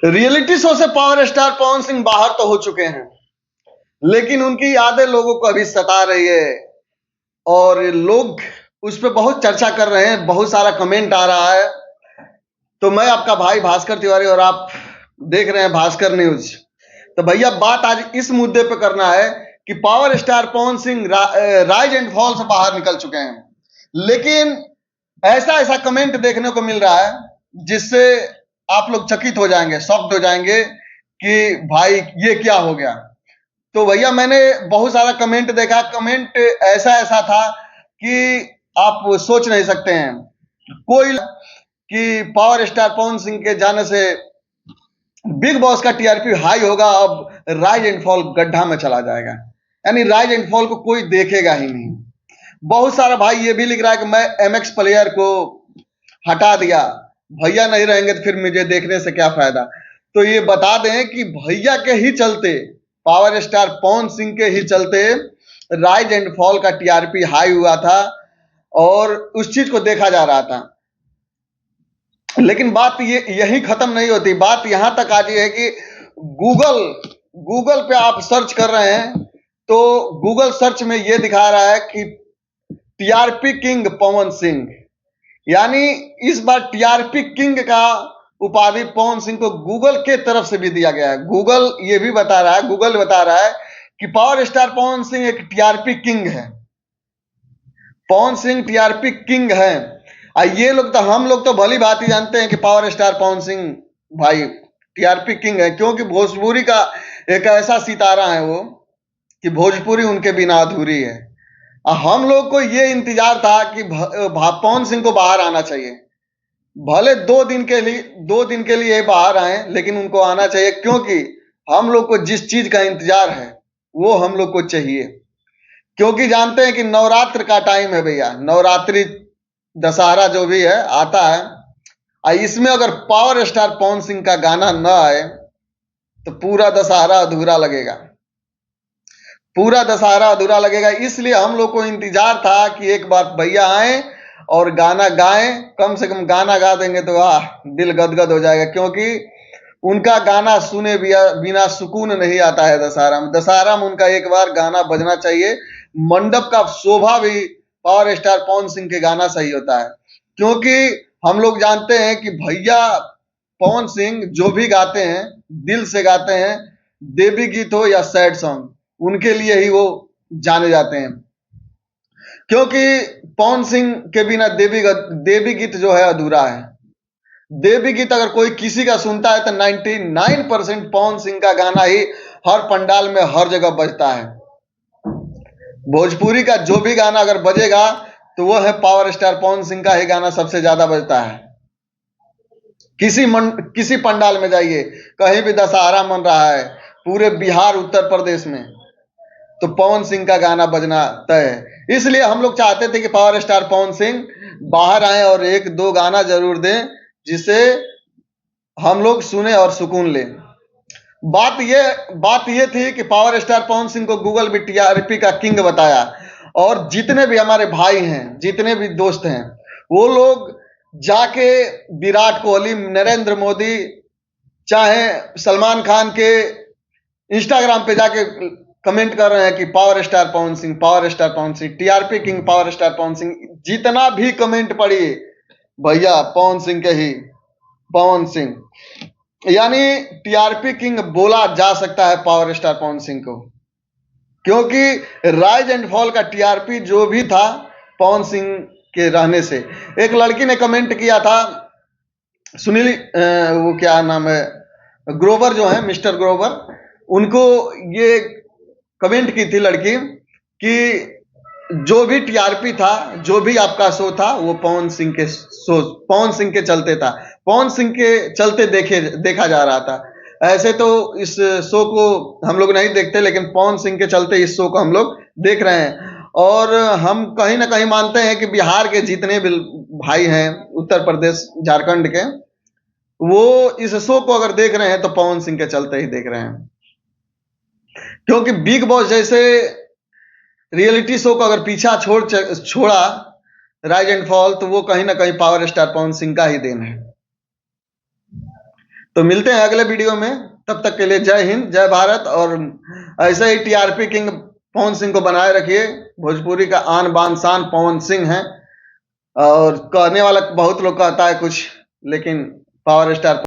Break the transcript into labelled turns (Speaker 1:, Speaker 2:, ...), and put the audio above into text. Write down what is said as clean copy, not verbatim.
Speaker 1: Reality show से power star Pawan Singh बाहर तो हो चुके हैं, लेकिन उनकी यादें लोगों को अभी सता रही है और लोग उस पर बहुत चर्चा कर रहे हैं, बहुत सारा कमेंट आ रहा है। तो मैं आपका भाई भास्कर तिवारी और आप देख रहे हैं भास्कर न्यूज। तो भैया बात आज इस मुद्दे पे करना है कि power star Pawan Singh rise and fall से बाहर निकल चुके हैं, लेकिन ऐसा ऐसा कमेंट देखने को मिल रहा है जिससे आप लोग चकित हो जाएंगे, शॉक्ड हो जाएंगे कि भाई ये क्या हो गया। तो भैया मैंने बहुत सारा कमेंट देखा, कमेंट ऐसा ऐसा था कि आप सोच नहीं सकते हैं। कोई कि पावर स्टार पवन सिंह के जाने से बिग बॉस का टीआरपी हाई होगा, अब राइज एंड फॉल गड्ढा में चला जाएगा, यानी राइज एंड फॉल को कोई देखेगा ही नहीं। बहुत सारा भाई ये भी लिख रहा है कि मैं एमएक्स प्लेयर को हटा दिया, भैया नहीं रहेंगे तो फिर मुझे देखने से क्या फायदा। तो ये बता दें कि भैया के ही चलते, पावर स्टार पवन सिंह के ही चलते राइज एंड फॉल का टीआरपी हाई हुआ था और उस चीज को देखा जा रहा था। लेकिन बात ये यही खत्म नहीं होती, बात यहां तक आ गई है कि गूगल पे आप सर्च कर रहे हैं तो गूगल सर्च में ये दिखा रहा है कि टीआरपी किंग पवन सिंह, यानी इस बार टीआरपी किंग का उपाधि पवन सिंह को गूगल के तरफ से भी दिया गया है। गूगल ये भी बता रहा है, गूगल बता रहा है कि पावर स्टार पवन सिंह एक टीआरपी किंग है, पवन सिंह टीआरपी किंग है। ये लोग तो, हम लोग तो भली बात ही जानते हैं कि पावर स्टार पवन सिंह भाई टीआरपी किंग है, क्योंकि भोजपुरी का एक ऐसा सितारा है वो कि भोजपुरी उनके बिना अधूरी है। हम लोग को ये इंतजार था कि पवन सिंह को बाहर आना चाहिए, भले 2 दिन के लिए बाहर आए, लेकिन उनको आना चाहिए, क्योंकि हम लोग को जिस चीज का इंतजार है वो हम लोग को चाहिए। क्योंकि जानते हैं कि नवरात्र का टाइम है भैया, नवरात्रि दशहरा जो भी है आता है, इसमें अगर पावर स्टार पवन सिंह का गाना न आए तो पूरा दशहरा अधूरा लगेगा, पूरा दशहरा अधूरा लगेगा। इसलिए हम लोग को इंतजार था कि एक बार भैया आए और गाना गाएं, कम से कम गाना गा देंगे तो दिल गदगद हो जाएगा, क्योंकि उनका गाना सुने बिना सुकून नहीं आता है। दशहरा में उनका एक बार गाना बजना चाहिए। मंडप का शोभा भी पावर स्टार पवन सिंह के गाना सही होता है, क्योंकि हम लोग जानते हैं कि भैया पवन सिंह जो भी गाते हैं दिल से गाते हैं, देवी गीत हो या सैड सॉन्ग, उनके लिए ही वो जाने जाते हैं। क्योंकि पवन सिंह के बिना देवी गीत जो है अधूरा है। देवी गीत अगर कोई किसी का सुनता है तो 99% पवन सिंह का गाना ही हर पंडाल में हर जगह बजता है। भोजपुरी का जो भी गाना अगर बजेगा तो वो है पावर स्टार पवन सिंह का ही गाना सबसे ज्यादा बजता है। किसी पंडाल में जाइए, कहीं भी दशहरा मन रहा है पूरे बिहार उत्तर प्रदेश में, तो पवन सिंह का गाना बजना तय है। इसलिए हम लोग चाहते थे कि पावर स्टार पवन सिंह बाहर आए और 1-2 गाना जरूर दें जिसे हम लोग सुने और सुकून लें। बात ये थी कि पावर स्टार पवन सिंह को गूगल भी टीआरपी का किंग बताया, और जितने भी हमारे भाई हैं, जितने भी दोस्त हैं, वो लोग जाके विराट कोहली, नरेंद्र मोदी, चाहे सलमान खान के इंस्टाग्राम पे जाके कमेंट कर रहे हैं कि power star Pawan Singh, power star Pawan Singh, TRP king power star Pawan Singh. जितना भी कमेंट पढ़िए भैया पवन सिंह के ही, पवन सिंह, यानी टीआरपी किंग बोला जा सकता है पावर स्टार पवन सिंह को, क्योंकि राइज एंड फॉल का टीआरपी जो भी था पवन सिंह के रहने से। एक लड़की ने कमेंट किया था, सुनील वो क्या नाम है, ग्रोवर जो है, मिस्टर ग्रोवर, उनको ये कमेंट की थी लड़की कि जो भी टीआरपी था, जो भी आपका शो था, वो पवन सिंह के चलते था, पवन सिंह के चलते देखा जा रहा था। ऐसे तो इस शो को हम लोग नहीं देखते, लेकिन पवन सिंह के चलते इस शो को हम लोग देख रहे हैं। और हम कहीं ना कहीं मानते हैं कि बिहार के जितने भी भाई हैं, उत्तर प्रदेश, झारखंड के, वो इस शो को अगर देख रहे हैं तो पवन सिंह के चलते ही देख रहे हैं। क्योंकि बिग बॉस जैसे रियलिटी शो को अगर पीछा छोड़ा राइज एंड फॉल, तो वो कहीं ना कहीं पावर स्टार पवन सिंह का ही देन है। तो मिलते हैं अगले वीडियो में, तब तक के लिए जय हिंद, जय भारत। और ऐसे ही टीआरपी किंग पवन सिंह को बनाए रखिए। भोजपुरी का आन बान शान पवन सिंह है, और कहने वाला बहुत लोग कहता है कुछ, लेकिन पावर स्टार